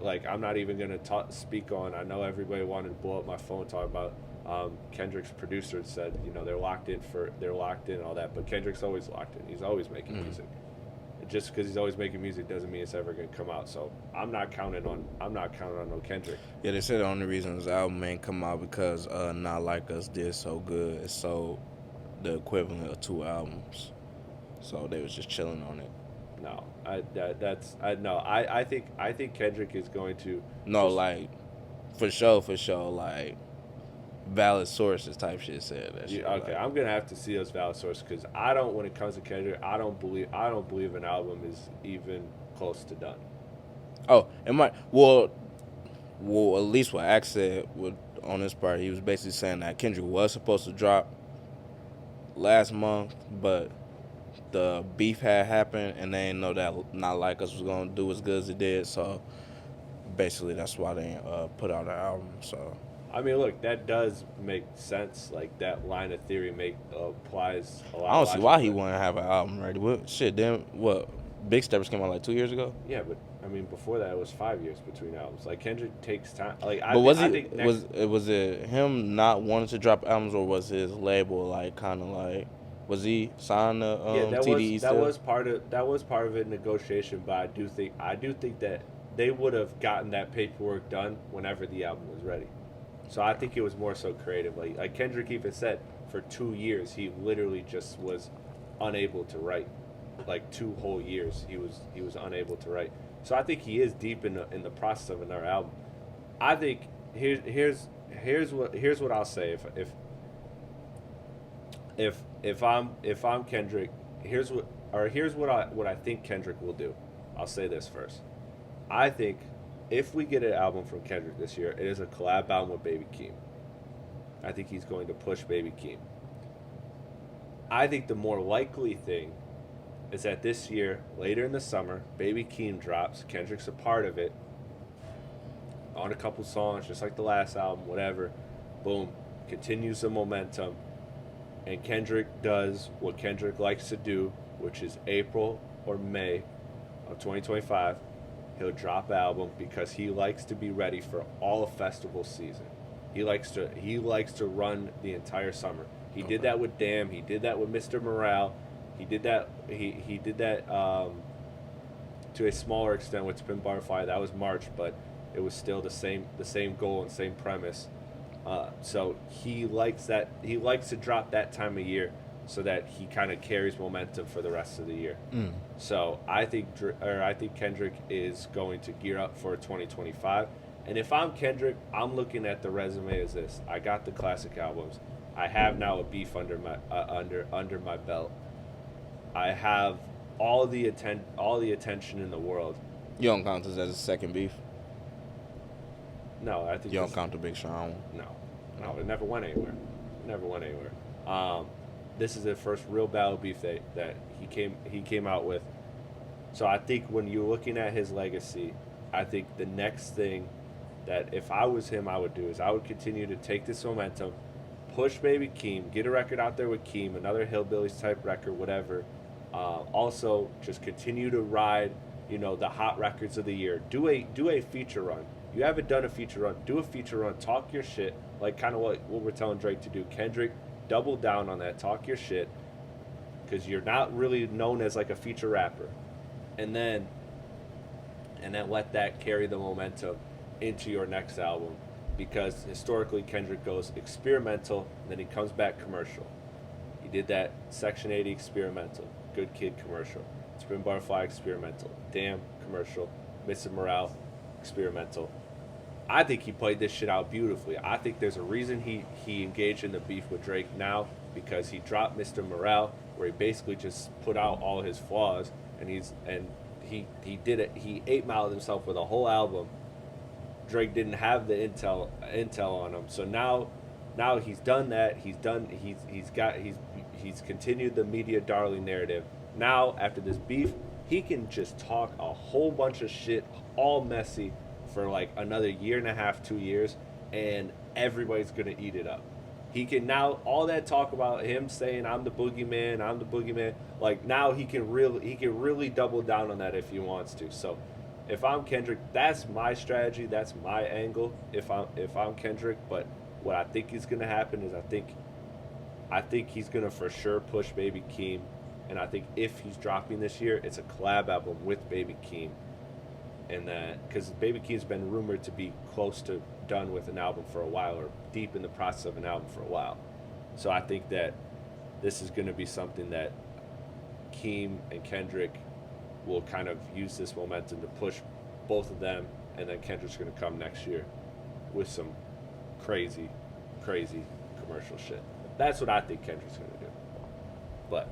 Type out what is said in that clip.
like I'm not even gonna speak on. I know everybody wanted to blow up my phone talking about Kendrick's producer said, they're locked in and all that, but Kendrick's always locked in. He's always making music. Just because he's always making music doesn't mean it's ever gonna come out. So I'm not counting on no Kendrick. Yeah, they said the only reason his album ain't come out because Not Like Us did so good. It sold the equivalent of 2 albums. So they was just chilling on it. No, I think Kendrick is going to No, just like for sure, like valid sources type shit said that shit. okay. Like, I'm gonna have to see those valid sources because I don't. When it comes to Kendrick, I don't believe an album is even close to done. oh, it might. Well, at least what Axe said on this part, he was basically saying that Kendrick was supposed to drop last month, but the beef had happened, and they didn't know that Not Like Us was gonna do as good as it did. So basically, that's why they put out an album. So I mean, look, that does make sense. Like that line of theory applies a lot. I don't see why he logically. wouldn't have an album ready. What shit? Then what? Big Steppers came out like 2 years ago. Yeah, but I mean, before that, it was 5 years between albums. Like Kendrick takes time. Like But was I he think next. was it him not wanting to drop albums, or was his label like kind of like was he signed to Yeah, TDE still? that was part of it negotiation. But I do think that they would have gotten that paperwork done whenever the album was ready. So I think it was more so creative. Like Kendrick even said, for 2 years he literally just was unable to write. Like 2 whole years he was unable to write. So I think he is deep in the process of another album. I think here's what I'll say if I'm Kendrick, here's what I think Kendrick will do. I'll say this first. I think if we get an album from Kendrick this year, it is a collab album with Baby Keem. I think he's going to push Baby Keem. I think the more likely thing is that this year, later in the summer, Baby Keem drops. Kendrick's a part of it on a couple songs, just like the last album, whatever. Boom, continues the momentum. And Kendrick does what Kendrick likes to do, which is April or May of 2025. He'll drop an album because he likes to be ready for all of festival season. He likes to run the entire summer. He did that with Damn. He did that with Mr. Morale. He did that. He did that to a smaller extent with Spin Butterfly. That was March, but it was still the same goal and same premise. So he likes that. He likes to drop that time of year so that he kind of carries momentum for the rest of the year. So I think Kendrick is going to gear up for 2025. And if I'm Kendrick, I'm looking at the resume as this: I got the classic albums. I have now a beef under my belt. I have all the attention in the world. You don't count this as a second beef. No, I think You don't count the Big Sean one. no, it never went anywhere. It never went anywhere. This is the first real battle beef that he came out with. So I think when you're looking at his legacy, I think the next thing that if I was him, I would do is I would continue to take this momentum, push Baby Keem, get a record out there with Keem, another Hillbillies type record, whatever. Also, just continue to ride, the hot records of the year. Do a feature run. You haven't done a feature run. Do a feature run. Talk your shit, like kind of what we're telling Drake to do. Kendrick, double down on that. Talk your shit, because you're not really known as like a feature rapper, and then let that carry the momentum into your next album, because historically Kendrick goes experimental, and then he comes back commercial. He did that Section 80 experimental, Good Kid commercial, Spin Butterfly experimental, Damn commercial, Mr. Morale experimental. I think he played this shit out beautifully. I think there's a reason he engaged in the beef with Drake now, because he dropped Mr. Morale, where he basically just put out all his flaws, and he did it. He 8-miled himself with a whole album. Drake didn't have the intel on him, so now he's done that. He's continued the media darling narrative. Now after this beef, he can just talk a whole bunch of shit, all messy, for like another year and a half, 2 years, and everybody's gonna eat it up. He can now, all that talk about him saying I'm the boogeyman, like now he can really double down on that if he wants to. So if I'm Kendrick, that's my strategy. That's my angle. If I'm Kendrick, but what I think is gonna happen is I think he's gonna for sure push Baby Keem, and I think if he's dropping this year, it's a collab album with Baby Keem, and that because Baby Keem's been rumored to be close to done with an album for a while or deep in the process of an album for a while, so I think that this is gonna be something that Keem and Kendrick will kind of use this momentum to push both of them, and then Kendrick's gonna come next year with some crazy, crazy commercial shit. That's what I think Kendrick's gonna do. But